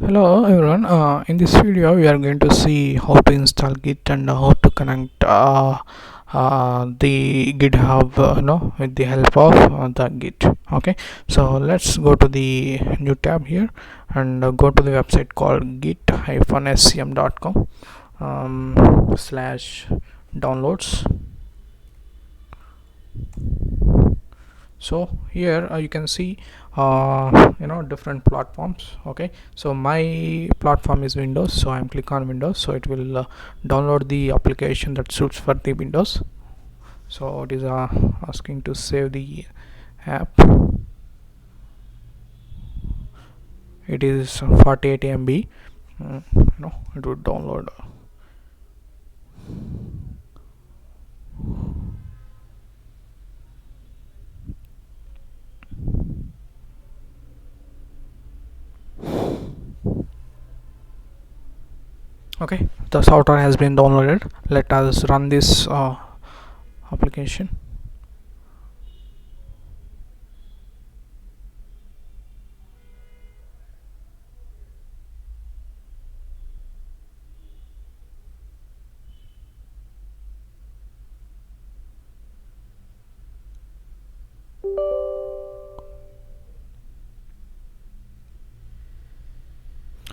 Hello everyone. In this video, we are going to see how to install Git and how to connect the GitHub, with the help of the Git. Okay, so let's go to the new tab here and go to the website called git-scm.com slash downloads. So here you can see different platforms. Okay, so my platform is Windows, so I'm click on Windows, so it will download the application that suits for the Windows. So it is asking to save the app. It is 48 MB. It would download. Okay, the software has been downloaded. Let us run this application.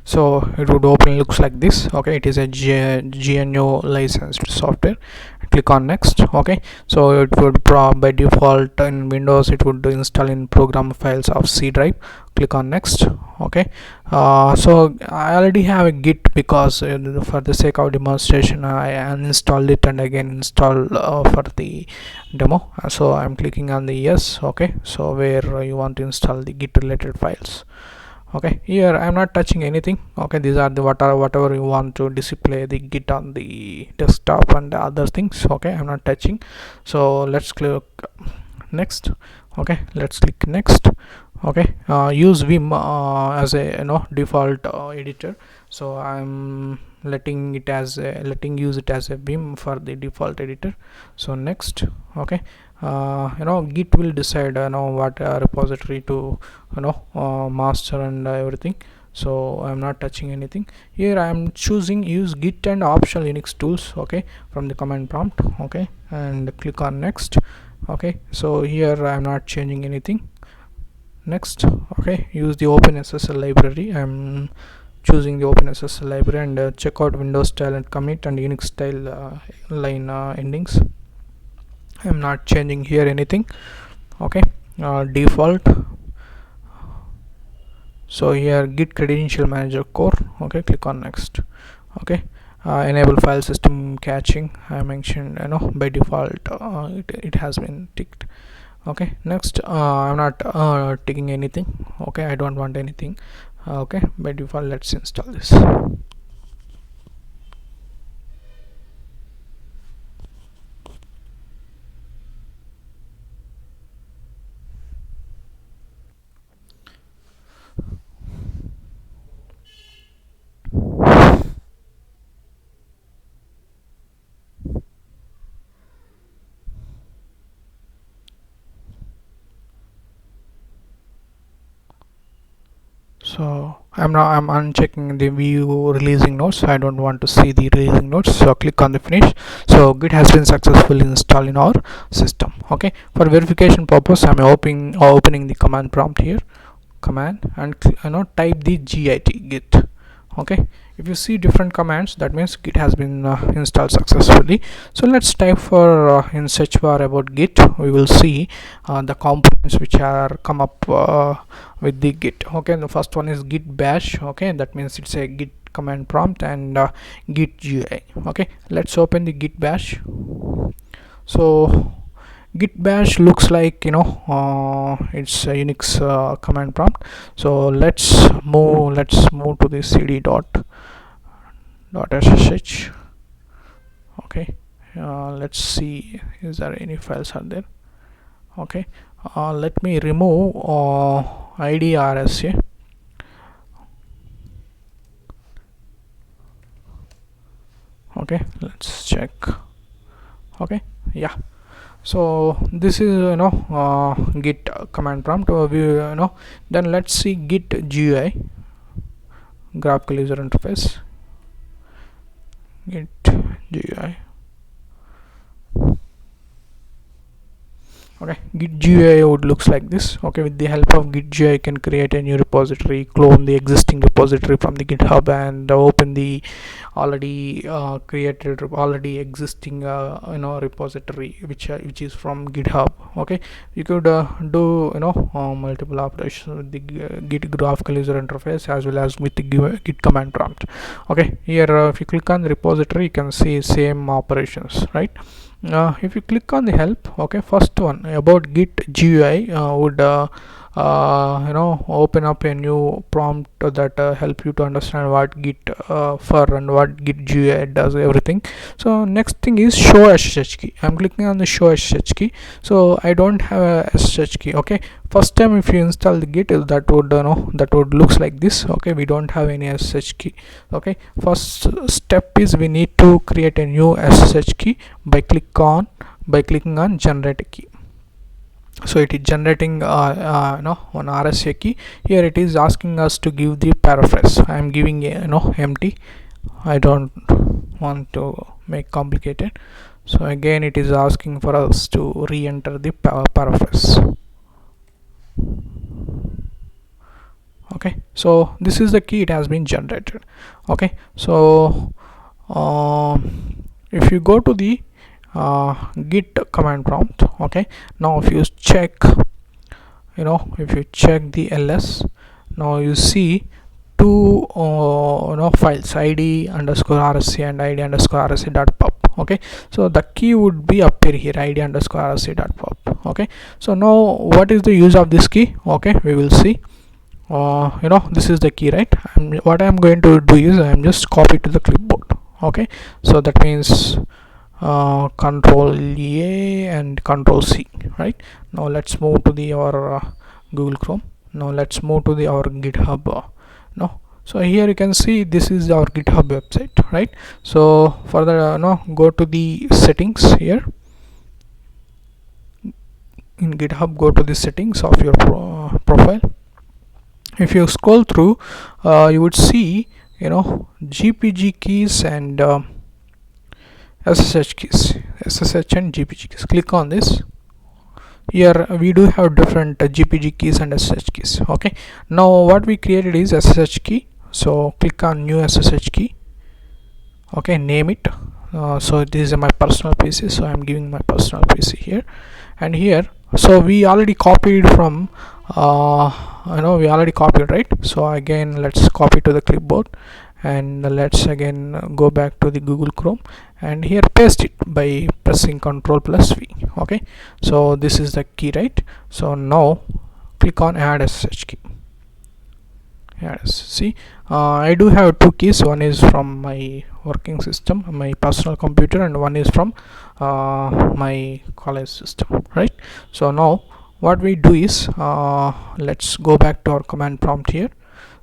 So it would open, looks like this. Okay, it is a GNU licensed software. Click on next. Okay, so it would by default in Windows it would install in program files of C drive. Click on next. Okay, so I already have a Git because for the sake of demonstration I uninstalled it and again install for the demo. So I'm clicking on the yes. Okay, so where you want to install the Git related files. Okay, here I'm not touching anything. Okay, these are the whatever you want to display the Git on the desktop and the other things. Okay, I'm not touching. So let's click next. Okay, let's click next. Okay, use Vim as a default editor, so I'm letting use it as a Vim for the default editor. So next. Okay, Git will decide what repository to master and everything. So I'm not touching anything. Here I'm choosing use Git and optional Unix tools. Okay, from the command prompt. Okay, and click on next. Okay, so here I'm not changing anything. Next. Okay, use the OpenSSL library. I'm choosing the OpenSSL library and check out Windows style and commit and Unix style line endings. I'm not changing here anything. Okay, default. So here Git credential manager core. Okay, click on next. Okay, enable file system caching. I mentioned by default it has been ticked. Okay, next. I'm not ticking anything. Okay, I don't want anything. Okay, by default let's install this. So I'm unchecking the view releasing notes. I don't want to see the releasing notes, so click on the finish. So Git has been successfully installed in our system. Okay, for verification purpose I'm opening the command prompt here, command, and type the git. Okay, if you see different commands, that means Git has been installed successfully. So let's type for in search bar about Git. We will see the components which are come up with the Git. Okay, the first one is Git Bash. Okay, that means it's a Git command prompt and Git GUI. Okay, let's open the Git Bash. So Git Bash looks like it's a Unix command prompt. So let's move to the cd .ssh. Okay, let's see is there any files are there. Okay, let me remove IDRSA. Okay, let's check. Okay, yeah, so this is Git command prompt overview. Then let's see Git GUI. graphical user interface, Git GUI. Okay, Git GUI would looks like this. Okay, with the help of Git GUI, you can create a new repository, clone the existing repository from the GitHub, and open the already created, already existing repository which is from GitHub. Okay, you could do multiple operations with the Git graphical user interface as well as with the Git command prompt. Okay, here if you click on the repository, you can see same operations, right? If you click on the help, okay, first one about Git GUI would open up a new prompt that help you to understand what Git for and what Git GUI does, everything. So next thing is show SSH key. I'm clicking on the show SSH key, so I don't have a SSH key. Okay, first time if you install the Git, that would looks like this. Okay, we don't have any SSH key. Okay, first step is we need to create a new SSH key by clicking on generate a key. So it is generating one RSA key. Here it is asking us to give the paraphrase. I am giving empty. I don't want to make complicated. So again it is asking for us to re-enter the paraphrase. Okay, so this is the key, it has been generated. Okay, so if you go to the Git command prompt, okay, now if you check the ls, now you see two files, id_rsa and id_rsa.pub. okay, so the key would be appear here, id_rsa.pub. okay, so now what is the use of this key? Okay, we will see. This is the key, right? What I'm going to do is I'm just copy to the clipboard. Okay, so that means Control A and Control C, right? Now let's move to our Google Chrome. Now let's move to our GitHub. So here you can see this is our GitHub website, right? So further go to the settings here in GitHub. Go to the settings of your profile. If you scroll through, you would see GPG keys and SSH keys, SSH and GPG keys. Click on this. Here we do have different GPG keys and SSH keys. Okay, now what we created is SSH key, so click on new SSH key. Okay, name it. So this is my personal PC, so I'm giving my personal PC here. And here, so we already copied from we already copied, right? So again let's copy to the clipboard, and let's again go back to the Google Chrome, and here paste it by pressing Ctrl+V. okay, so this is the key, right? So now click on add SSH key. Yes, see, I do have two keys. One is from my working system, my personal computer, and one is from my college system, right? So now what we do is let's go back to our command prompt here.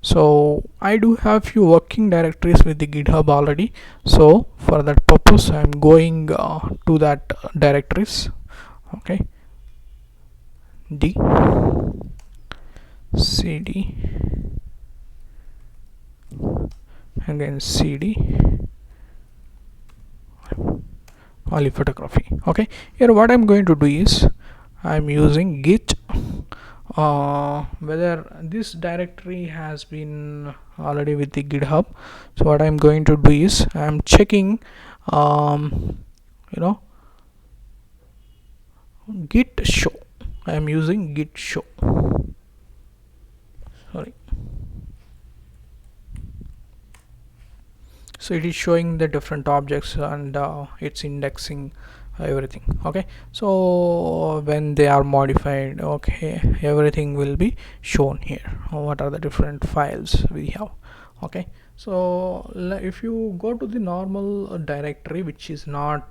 So I do have few working directories with the GitHub already, so for that purpose I'm going to that directories. Okay, D cd, again cd, only photography. Okay, here what I'm going to do is I'm using git, whether this directory has been already with the GitHub. So what I'm going to do is I'm checking git show. I'm using git show, sorry. So it is showing the different objects and it's indexing everything. Okay, so when they are modified, okay, everything will be shown here. What are the different files we have? Okay, so if you go to the normal directory which is not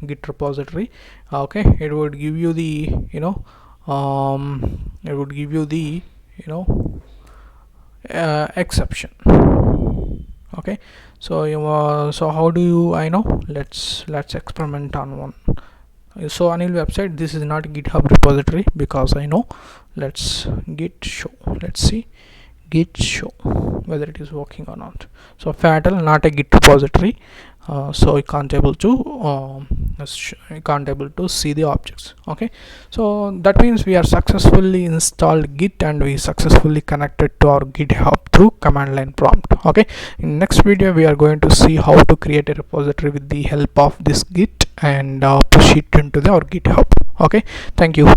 Git repository, okay, it would give you the exception. Okay, so so how do you let's experiment on one. So Anil website, this is not GitHub repository because I know. Let's git show, let's see git show whether it is working or not. So fatal, not a git repository, so I can't able to I can't able to see the objects. Okay, so that means we are successfully installed git and we successfully connected to our github through command line prompt. Okay, in next video we are going to see how to create a repository with the help of this git and push it into our github. Okay, thank you.